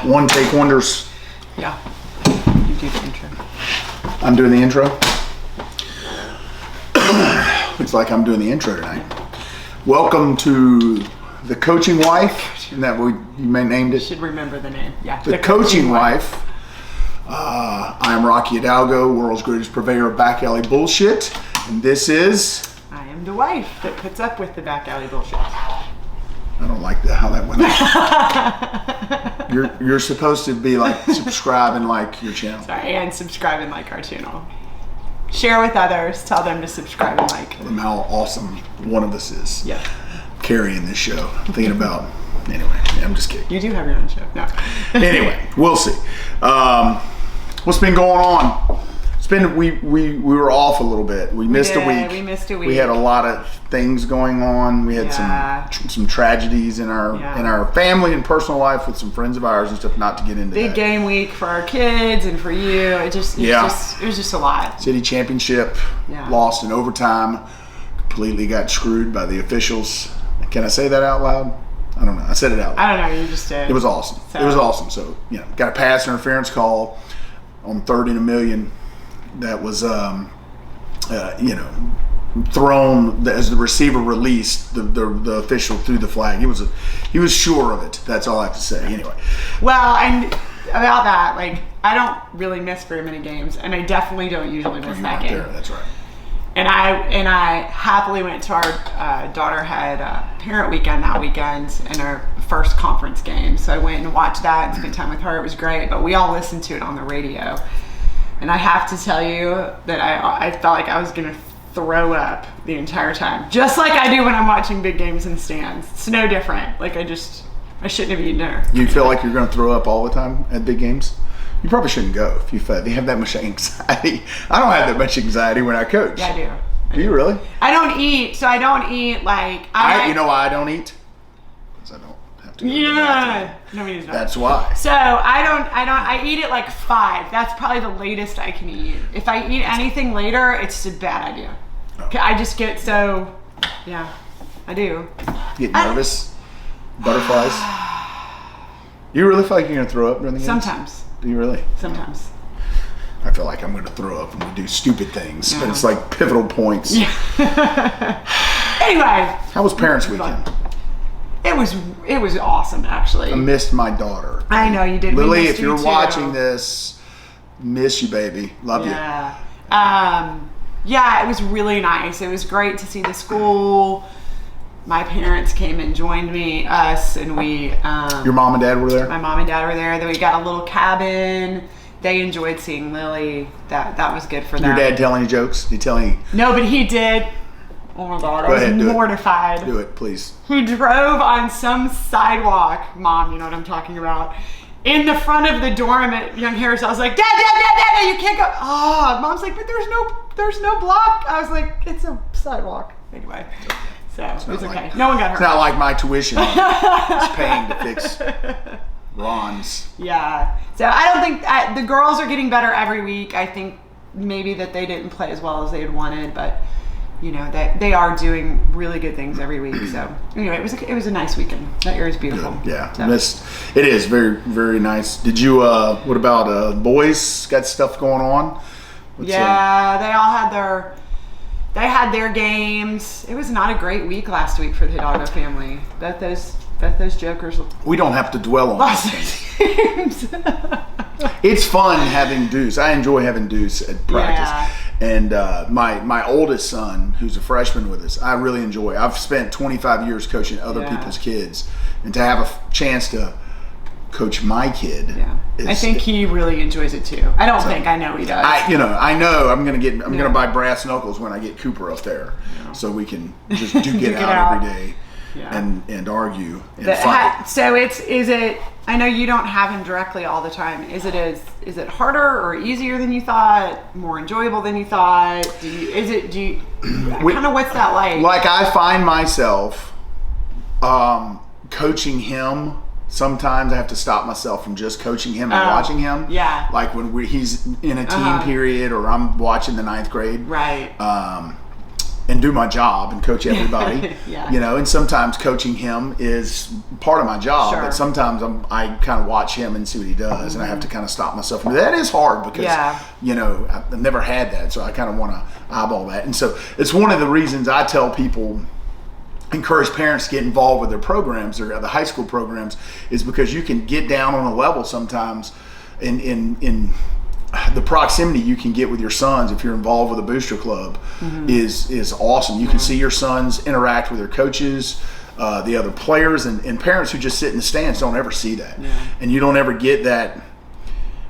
One take wonders. Yeah. You do the intro. I'm doing the intro. Looks like I'm doing the intro tonight. Welcome to the Coaching Wife. Isn't that what you named it? Should remember the name. Yeah. The Coaching Wife. I'm Rocky Hidalgo, world's greatest purveyor of back alley bullshit, and this is. I am the wife that puts up with the back alley bullshit. I don't like how that went. You're supposed to be like subscribe and like your channel. Sorry, and subscribe and like our channel. Share with others. Tell them to subscribe and like. Tell them how awesome one of us is. Yeah. Carrying this show. I'm thinking about. Anyway, I'm just kidding. You do have your own show. No. Anyway, we'll see. What's been going on? It's been we were off a little bit. We missed a week. We missed a week. We had a lot of things going on. We had some tragedies in our family and personal life with some friends of ours and stuff. Not to get into big that. game week for our kids and for you. It was just a lot. City championship lost in overtime. Completely got screwed by the officials. Can I say that out loud? I don't know. I said it out loud. I don't know. You just did. It was awesome. It was awesome. So got a pass interference call on 3rd and 1,000,000. That was, thrown as the receiver released. The official threw the flag. He was sure of it. That's all I have to say. Anyway. Well, and about that, like I don't really miss very many games, and I definitely don't usually miss that game. There, that's right. And I happily went to our daughter had a parent weekend that weekend and our first conference game. So I went and watched that and spent time with her. It was great. But we all listened to it on the radio. And I have to tell you that I felt like I was going to throw up the entire time. Just like I do when I'm watching big games in stands. It's no different. Like I shouldn't have eaten dinner. You feel like you're going to throw up all the time at big games? You probably shouldn't go if you have that much anxiety. I don't have that much anxiety when I coach. Yeah, I do. Do you really? I don't eat, so I don't eat like you know why I don't eat? Because I don't have to go to the bathroom. Nobody's not. That's why. So I eat at like 5. That's probably the latest I can eat. If I eat anything later, it's a bad idea. Oh. I just get I do. You get nervous? Butterflies? You really feel like you're going to throw up during the games? Sometimes. Do you really? Sometimes. I feel like I'm going to throw up when we do stupid things, but it's like pivotal points. Yeah. Anyway. How was Parents Weekend? It was awesome, actually. I missed my daughter. I know you did. Lily, if you're watching this, miss you, baby. Love you. Yeah, it was really nice. It was great to see the school. My parents came and joined us, and we. Your mom and dad were there? My mom and dad were there. Then we got a little cabin. They enjoyed seeing Lily. That was good for them. Your dad tell any jokes? Did he tell any? No, but he did. Oh my God, I was mortified. Do it, please. He drove on some sidewalk. Mom, you know what I'm talking about. In the front of the dorm at Young Harris, I was like, Dad, you can't go. Oh, Mom's like, but there's no block. I was like, it's a sidewalk. Anyway. So it's okay. Like, no one got hurt. It's not like my tuition is paying to fix Ron's. Yeah. So I don't think the girls are getting better every week. I think maybe that they didn't play as well as they had wanted, but they are doing really good things every week. So anyway, it was a nice weekend. That area is beautiful. Good. Yeah. So. It is very, very nice. Did you? What about boys? Got stuff going on? They all had their games. It was not a great week last week for the Hidalgo family. Both those jokers. We don't have to dwell on lost games. It's fun having Deuce. I enjoy having Deuce at practice. Yeah. And my oldest son, who's a freshman with us, I really enjoy. I've spent 25 years coaching other people's kids, and to have a chance to coach my kid. Yeah, I think he really enjoys it too. I know he does. I know I'm gonna buy brass knuckles when I get Cooper up there, so we can just get out every day and argue and fight. So is it? I know you don't have him directly all the time. Is it harder or easier than you thought? More enjoyable than you thought? What's that like? Like I find myself coaching him. Sometimes I have to stop myself from just coaching him and watching him. Yeah. Like when he's in a team period or I'm watching the 9th grade. Right. and do my job and coach everybody. Yeah. You know, and sometimes coaching him is part of my job, Sure. but sometimes I kind of watch him and see what he does, and I have to kind of stop myself. And that is hard because, you know, I've never had that, so I kind of want to eyeball that. And so it's one of the reasons I tell people, encourage parents to get involved with their programs or the high school programs, is because you can get down on a level sometimes in the proximity you can get with your sons if you're involved with a booster club is awesome. You can see your sons interact with their coaches, the other players, and parents who just sit in the stands don't ever see that. And you don't ever get that.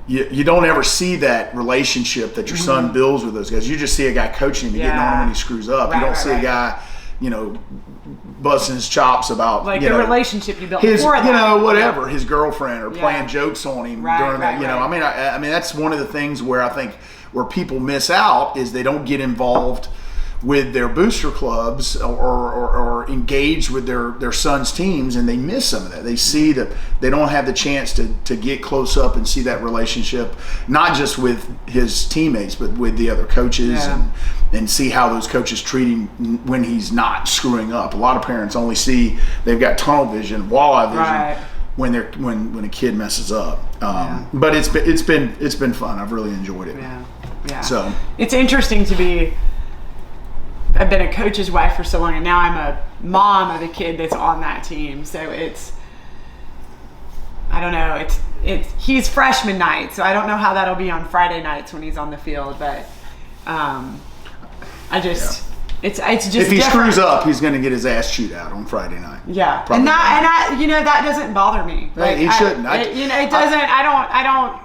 You don't ever see that relationship that your son builds with those guys. You just see a guy coaching him and getting on him when he screws up. You don't see a guy, you know, busting his chops about like the relationship you built his, before that. you know, whatever, his girlfriend or playing jokes on him during that. You know, right. I mean, that's one of the things where I think where people miss out is they don't get involved with their booster clubs or engage with their sons' teams, and they miss some of that. They see that they don't have the chance to get close up and see that relationship, not just with his teammates, but with the other coaches, and see how those coaches treat him when he's not screwing up. A lot of parents only see, they've got tunnel vision, walleye vision, when a kid messes up. But it's been fun. I've really enjoyed it. Yeah. So it's interesting to be. I've been a coach's wife for so long, and now I'm a mom of a kid that's on that team. So it's, I don't know, he's freshman night, so I don't know how that'll be on Friday nights when he's on the field, but it's just if he different. screws up, he's going to get his ass chewed out on Friday night. Yeah, Probably and I, you know, that doesn't bother me. Like, he shouldn't. You know, it doesn't.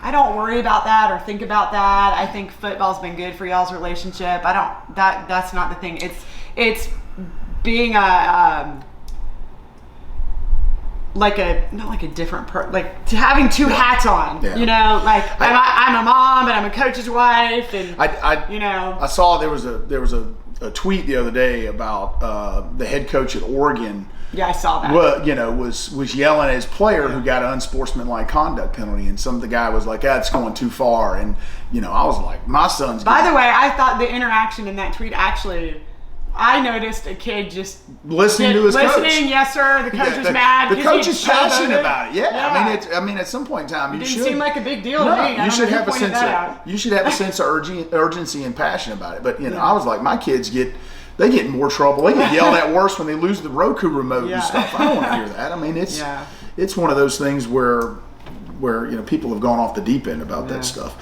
I don't worry about that or think about that. I think football's been good for y'all's relationship. That's not the thing. It's being not like a different having two hats on. Yeah. You know, like I'm a mom and I'm a coach's wife, and you know. I saw there was a tweet the other day about the head coach at Oregon. Yeah, I saw that. Well, you know, was yelling at his player who got an unsportsmanlike conduct penalty, and the guy was like, "That's going too far." And you know, I was like, "My son's." By the way, I thought the interaction in that tweet actually, I noticed a kid just listening to his coach. Yes, sir. The coach was mad. The coach is passionate about it. Yeah. I mean, at some point in time, it didn't seem like a big deal to me. You should have a sense of urgency and passion about it. But you know, I was like, my kids get in more trouble. They get yelled at worse when they lose the Roku remote and stuff. I don't want to hear that. I mean, it's one of those things where you know, people have gone off the deep end about that stuff.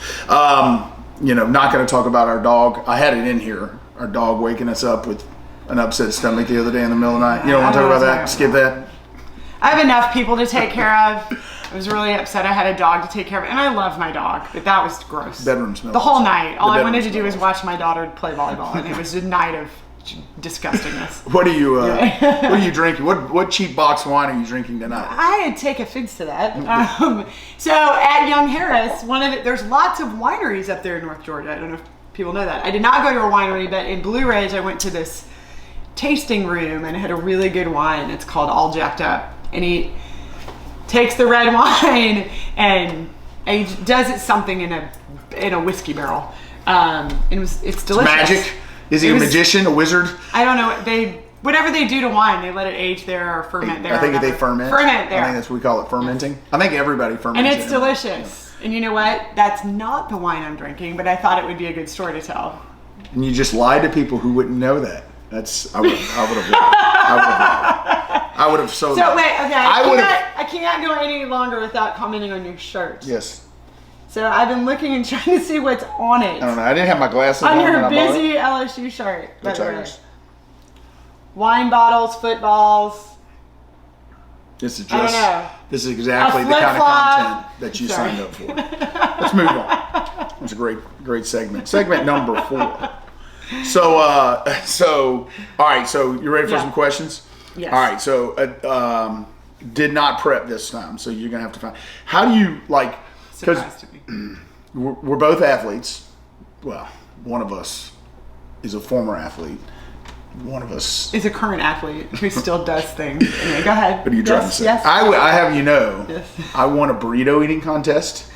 You know, not going to talk about our dog. I had it in here. Our dog waking us up with an upset stomach the other day in the middle of the night. You don't want to talk about that? Skip that. I have enough people to take care of. I was really upset I had a dog to take care of, and I love my dog, but that was gross. Bedroom smells. The whole night. All I wanted to do was watch my daughter play volleyball, and it was a night of disgustingness. What are you drinking? What cheap box wine are you drinking tonight? I take offense to that. So at Young Harris, there's lots of wineries up there in North Georgia. I don't know if people know that. I did not go to a winery, but in Blue Ridge, I went to this tasting room and it had a really good wine. It's called All Jacked Up, and he takes the red wine and he does it something in a whiskey barrel. It's delicious. It's magic. Is he a magician, a wizard? I don't know. Whatever they do to wine, they let it age there or ferment there. I think they ferment. Ferment there. I think that's what we call it, fermenting. I think everybody ferments. And it's delicious. And you know what? That's not the wine I'm drinking, but I thought it would be a good story to tell. And you just lied to people who wouldn't know that. I would have lied. I would have So wait, okay. I can't go any longer without commenting on your shirt. Yes. So I've been looking and trying to see what's on it. I don't know. I didn't have my glasses on. On your busy LSU shirt. The Tigers. Wine bottles, footballs. This is exactly the kind of content that you signed up for. Let's move on. It's a great segment. Segment number 4. So all right. So you ready for some questions? Yes. All right. So did not prep this time. So you're gonna have to find. How do you like? Because we're both athletes. Well, one of us is a former athlete. One of us is a current athlete who still does things. Anyway, go ahead. What are you trying to say? Yes. I have you know, yes. I won a burrito eating contest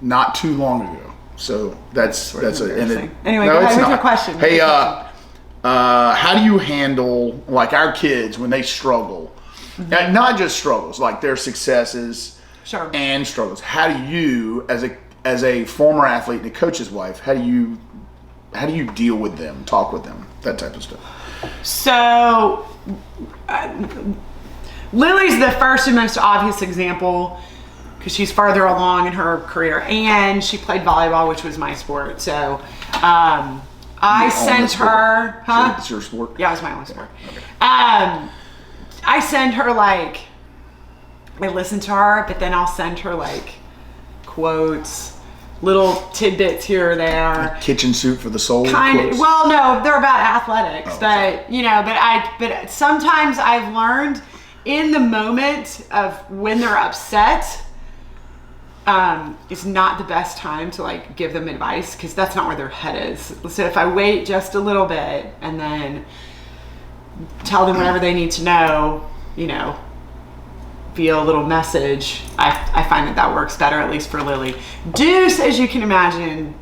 not too long ago. So that's anyway, go ahead with your question. Hey, how do you handle like our kids when they struggle? And not just struggles, like their successes and struggles. How do you, as a former athlete and a coach's wife, how do you deal with them, talk with them, that type of stuff? So Lily's the first and most obvious example because she's farther along in her career, and she played volleyball, which was my sport. So I sent her. Huh? It's your sport? Yeah, it was my only sport. Okay. I send her I listen to her, but then I'll send her quotes, little tidbits here or there. Kitchen soup for the soul. Kind of. Well, no, they're about athletics, but but sometimes I've learned in the moment of when they're upset, it's not the best time to give them advice because that's not where their head is. So if I wait just a little bit and then tell them whatever they need to know, via a little message, I find that works better, at least for Lily. Deuce, as you can imagine,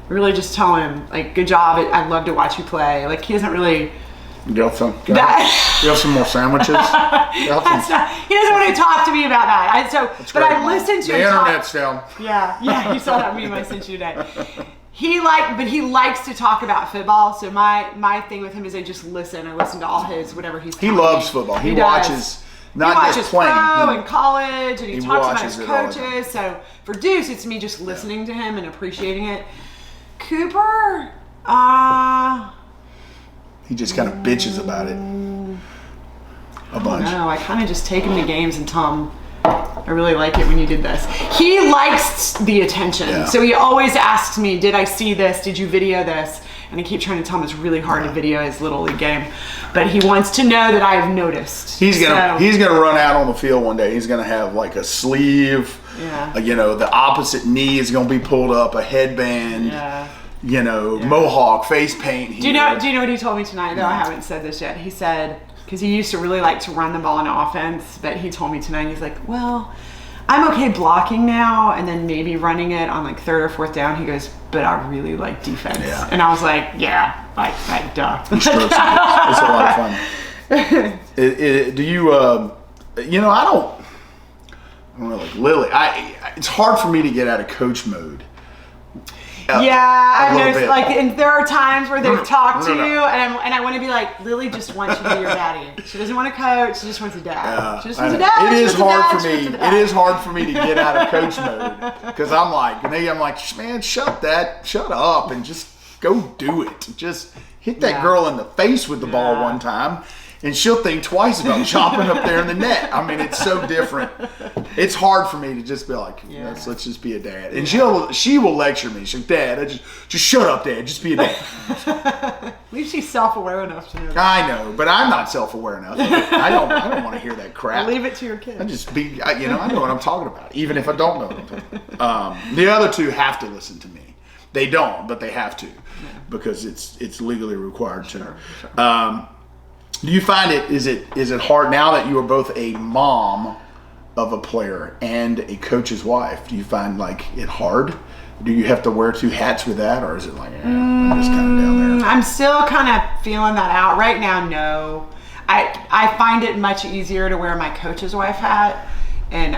really just tell him, good job, I'd love to watch you play. He doesn't really... You have some more sandwiches? He doesn't want to talk to me about that. But I listened to him. The internet's down. Yeah, you saw that meme I sent you today. He likes to talk about football. So my thing with him is I just listen. I listen to all his whatever he's. He loves football. He watches just playing. Pro and college, and he talks about his coaches. So for Deuce, it's me just listening to him and appreciating it. Cooper, he just kind of bitches about it a bunch. No, I kind of just take him to games and tell him, I really like it when you did this. He likes the attention. Yeah. So he always asks me, did I see this? Did you video this? And I keep trying to tell him it's really hard to video his Little League game. But he wants to know that I have noticed. He's gonna run out on the field one day. He's gonna have a sleeve. Yeah. The opposite knee is gonna be pulled up, a headband. Yeah. Mohawk, face paint. Do you know what he told me tonight, though? I haven't said this yet. He said, because he used to really like to run the ball in offense, but he told me tonight, he's like, well, I'm okay blocking now and then maybe running it on third or fourth down. He goes, but I really like defense. Yeah. And I was like, yeah, duh. It's a lot of fun. Do you, I don't know, Lily, it's hard for me to get out of coach mode. I've noticed, and there are times where they've talked to you, and I want to be like, Lily just wants you to be your daddy. She doesn't want a coach. She just wants a dad. She just wants a dad. It is hard for me to get out of coach mode because I'm like, man, shut up, and just go do it. Just hit that girl in the face with the ball one time. And she'll think twice about chopping up there in the net. It's so different. It's hard for me to just be like, let's just be a dad. And she will lecture me. She'll, Dad, just shut up, Dad. Just be a dad. At least she's self-aware enough to know that. I know, but I'm not self-aware enough. I don't want to hear that crap. Leave it to your kids. I know what I'm talking about, even if I don't know what I'm talking about. The other two have to listen to me. They don't, but they have to because it's legally required to. Sure. Do you find is it hard now that you are both a mom of a player and a coach's wife? Do you find it hard? Do you have to wear two hats with that, or is it I'm just kind of down there? I'm still kind of feeling that out right now. No, I find it much easier to wear my coach's wife hat, and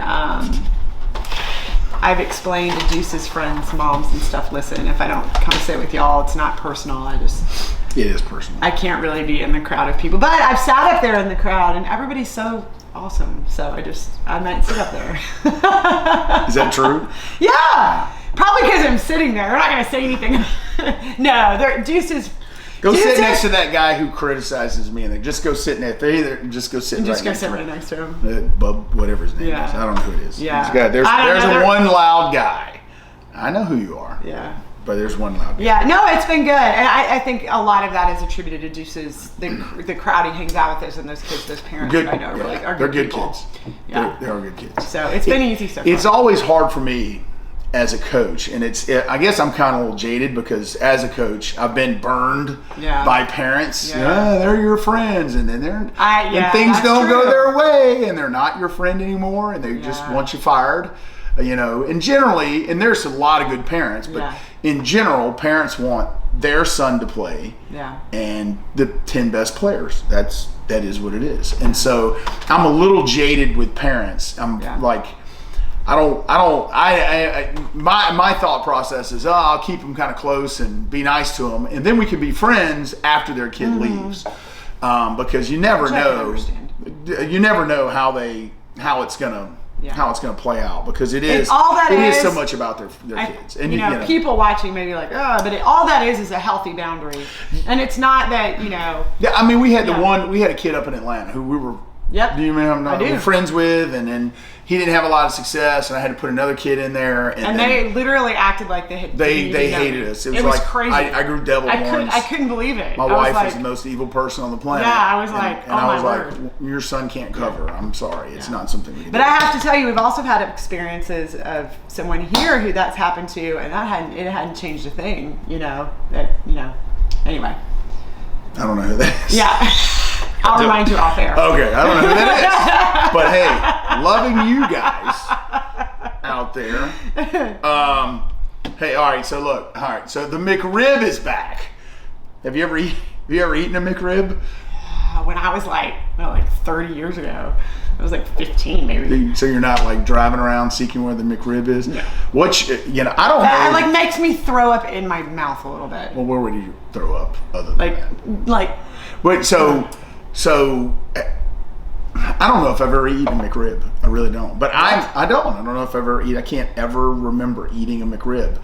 I've explained to Deuce's friends, moms and stuff. Listen, if I don't come sit with y'all, it's not personal. It is personal. I can't really be in the crowd of people. But I've sat up there in the crowd, and everybody's so awesome. So I might sit up there. Is that true? Yeah. Probably because I'm sitting there. They're not going to say anything. No, Deuce's... Go sit next to that guy who criticizes me, and just go sit next. Just go sit right next to him. Bub, whatever his name is. I don't know who it is. Yeah. There's one loud guy. I know who you are. Yeah. But there's one loud guy. Yeah, no, it's been good. And I think a lot of that is attributed to Deuce's, the crowd he hangs out with us, and those kids, those parents good, I know are they're good people. Kids. Yeah. They're good kids. So it's been easy so far. It's always hard for me as a coach, and I guess I'm kind of a little jaded because as a coach, I've been burned by parents. Yeah. They're your friends, and then things don't go their way, and they're not your friend anymore, and they just want you fired. and generally, and there's a lot of good parents, but in general, parents want their son to play and the 10 best players. That is what it is. And so I'm a little jaded with parents. I'm like, my thought process is, I'll keep them kind of close and be nice to them, and then we can be friends after their kid leaves, because you never know how it's gonna play out, because it is so much about their kids. And people watching may be like, but all that is a healthy boundary, and it's not that Yeah, I mean, we had a kid up in Atlanta who we were. Yep. Do you remember? I do. Friends with, and then he didn't have a lot of success, and I had to put another kid in there. And they literally acted like they hated us. It was like crazy. I grew devil horns. I couldn't believe it. My wife was the most evil person on the planet. Yeah, I was like, and I was like, your son can't cover. I'm sorry, it's not something we can do. But I have to tell you, we've also had experiences of someone here who that's happened to, and it hadn't changed a thing. Anyway. I don't know who that is. Yeah. I'll remind you off air. Okay, I don't know who that is. But hey, loving you guys out there. Hey, all right, so look. All right, so the McRib is back. Have you ever eaten a McRib? When I was like 30 years ago. I was like 15 maybe. So you're not like driving around seeking where the McRib is? No. I don't know. That makes me throw up in my mouth a little bit. Well, where would you throw up other than that? Wait, so I don't know if I've ever eaten a McRib. I really don't. But I don't know if I've ever eaten. I can't ever remember eating a McRib.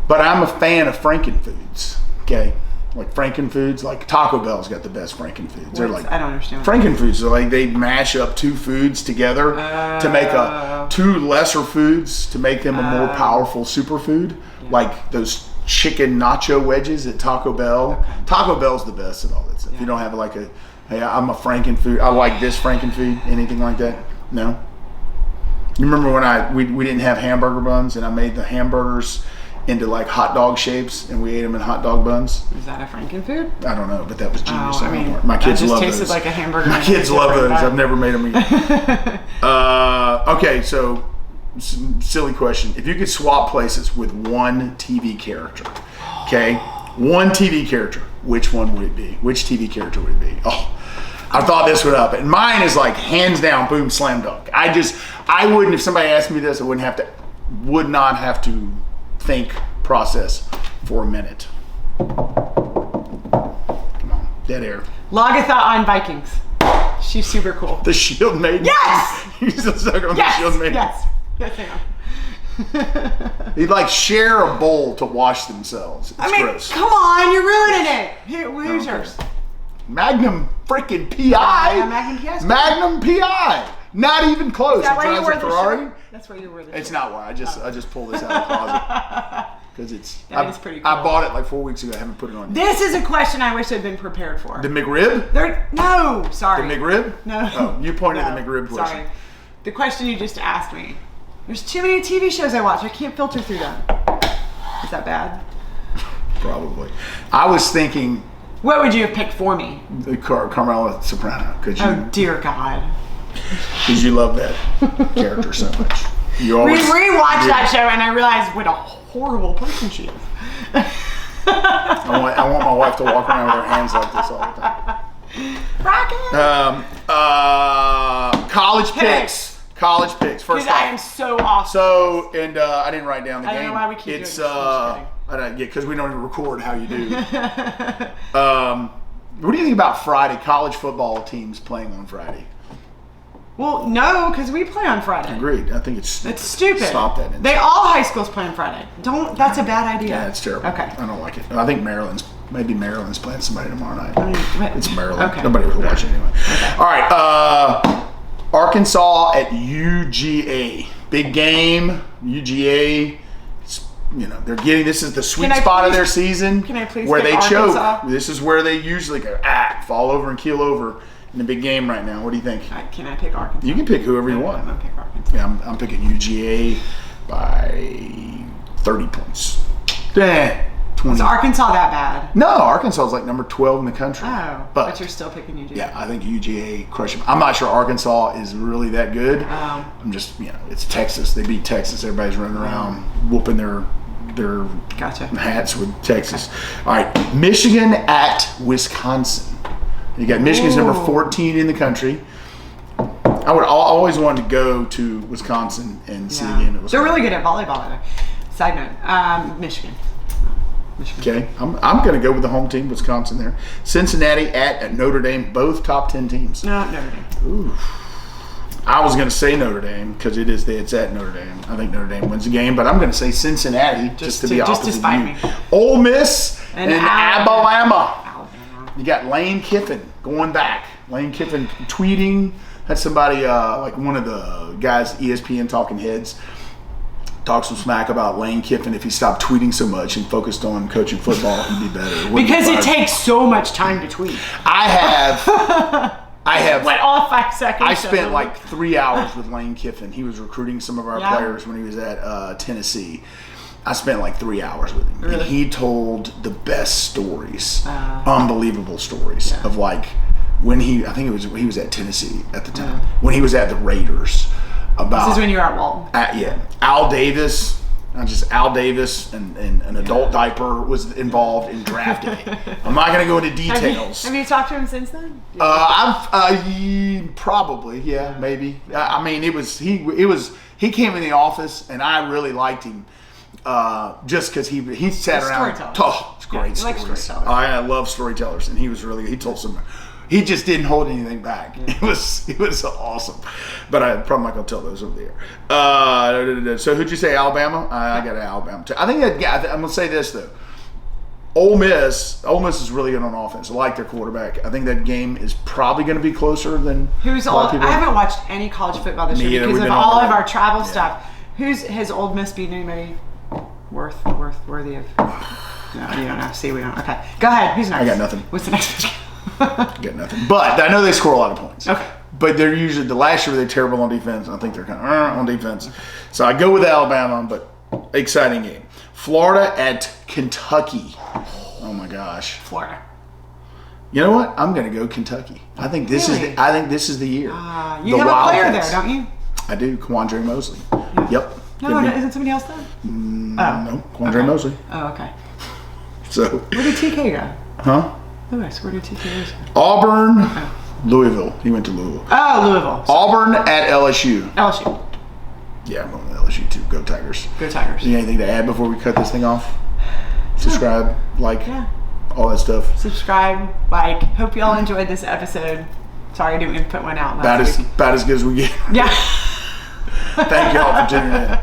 But I'm a fan of Frankenfoods. Okay. Like Frankenfoods, like Taco Bell's got the best Frankenfoods. They're like, I don't understand. Frankenfoods are like, they mash up two foods together to make two lesser foods to make them a more powerful superfood. Yeah. Like those chicken nacho wedges at Taco Bell. Okay. Taco Bell's the best at all that stuff. Yeah. You don't have like hey, I'm a Frankenfood. I like this Frankenfood. Anything like that? No. You remember when we didn't have hamburger buns, and I made the hamburgers into like hot dog shapes, and we ate them in hot dog buns. Is that a Frankenfood? I don't know, but that was genius. Oh, I mean, my kids love those. Tasted like a hamburger. My kids love those. I've never made them again. Okay, so silly question: if you could swap places with one TV character, okay, one TV character, which one would it be? Which TV character would it be? Oh, I thought this one up, and mine is like hands down, boom, slam dunk. I wouldn't, if somebody asked me this, I would not have to think process for a minute. Come on, dead air. Lagatha on Vikings. She's super cool. The Shield Maiden. Yes. He's still stuck on the Shield Maiden. Yes. I am. They'd like share a bowl to wash themselves. It's gross. Come on, you're ruining it. Here, who's yours? Magnum freaking PI. Yeah, Magnum PI. Magnum PI. Not even close. Is that why you wore the Ferrari? Shirt? That's why you wore the shirt. It's not why. I just pulled this out of the closet because it's. That is pretty cool. I bought it like 4 weeks ago. I haven't put it on yet. This is a question I wish I'd been prepared for. The McRib? No, sorry. The McRib? No. Oh, you pointed at the McRib question. Sorry. The question you just asked me. There's too many TV shows I watch. I can't filter through them. Is that bad? Probably. I was thinking. What would you have picked for me? Carmela Soprano. Oh dear God. Because you love that character so much. We rewatched that show and I realized what a horrible person she is. I want my wife to walk around with her hands like this all the time. Rocket! College picks. College picks. First off. I am so awesome. So, and I didn't write down the game. I don't know why we keep doing this. I don't get, because we don't even record how you do. What do you think about Friday? College football teams playing on Friday. Well, no, because we play on Friday. Agreed. I think it's stupid. It's stupid. Stop that. All high schools play on Friday. That's a bad idea. Yeah, it's terrible. Okay. I don't like it. I think Maryland's playing somebody tomorrow night. It's Maryland. Okay. Nobody will watch it anyway. Okay. All right. Arkansas at UGA. Big game. UGA. They're getting, this is the sweet spot of their season. Can I please where they Arkansas? choke. This is where they usually go, fall over and keel over in the big game right now. What do you think? Can I pick Arkansas? You can pick whoever you want. I'm going to pick Arkansas. Yeah, I'm picking UGA by 30 points. Is Arkansas that bad? No, Arkansas is like number 12 in the country. Oh, but you're still picking UGA. Yeah, I think UGA crushed them. I'm not sure Arkansas is really that good. I'm just, it's Texas. They beat Texas. Everybody's running around whooping their hats with Texas. All right, Michigan at Wisconsin. You got Michigan's number 14 in the country. I always wanted to go to Wisconsin and see a game at Wisconsin. They're really good at volleyball. Side note, Michigan. Okay, I'm going to go with the home team, Wisconsin there. Cincinnati at Notre Dame, both top 10 teams. No, Notre Dame. Ooh. I was going to say Notre Dame because it's at Notre Dame. I think Notre Dame wins the game, but I'm going to say Cincinnati just to be opposite to spite me. Ole Miss and Alabama. You got Lane Kiffin going back. Lane Kiffin tweeting. Had somebody, like one of the guys, ESPN Talking Heads, talk some smack about Lane Kiffin. If he stopped tweeting so much and focused on coaching football, he'd be better. Because it takes so much time to tweet. I have like all 5 seconds. I spent like 3 hours with Lane Kiffin. He was recruiting some of our players when he was at Tennessee. I spent like 3 hours with him. Really? And he told the best stories, unbelievable stories of like when he was at Tennessee at the time, when he was at the Raiders. This is when you were at Walton. Al Davis. Al Davis and an adult diaper was involved in drafting it. I'm not going to go into details. Have you talked to him since then? Probably, maybe. I mean, he came in the office and I really liked him. Just because he sat around. It's great stories. I love storytellers, and he was really. He told some. He just didn't hold anything back. Yeah. It was awesome. But I'm probably not going to tell those over the air. So who'd you say, Alabama? I got Alabama too. I think I'm going to say this though. Ole Miss is really good on offense. I like their quarterback. I think that game is probably going to be closer than a lot of people. I haven't watched any college football this year because of all of our travel stuff. Has Ole Miss beaten anybody worthy of? No, you don't know. See, we don't. Okay, go ahead. Who's next? I got nothing. What's the next one? Get nothing. But I know they score a lot of points. Okay. But they're usually, the last year they're terrible on defense. I think they're kind of on defense. So I go with Alabama, but exciting game. Florida at Kentucky. Oh my gosh. Florida. You know what? I'm going to go Kentucky. I think this is the year. You have a player there, don't you? I do. Quandre Mosley. Yep. No, isn't somebody else there? No, Quandre Mosley. Oh, okay. So. Where did TK go? Huh? Lewis, where did TK go? Auburn, Louisville. He went to Louisville. Oh, Louisville. Auburn at LSU. LSU. Yeah, I'm going to LSU too. Go Tigers. Go Tigers. You got anything to add before we cut this thing off? Subscribe, like, all that stuff. Subscribe, like. Hope you all enjoyed this episode. Sorry I didn't put one out last week. About as good as we get. Yeah. Thank you all for tuning in.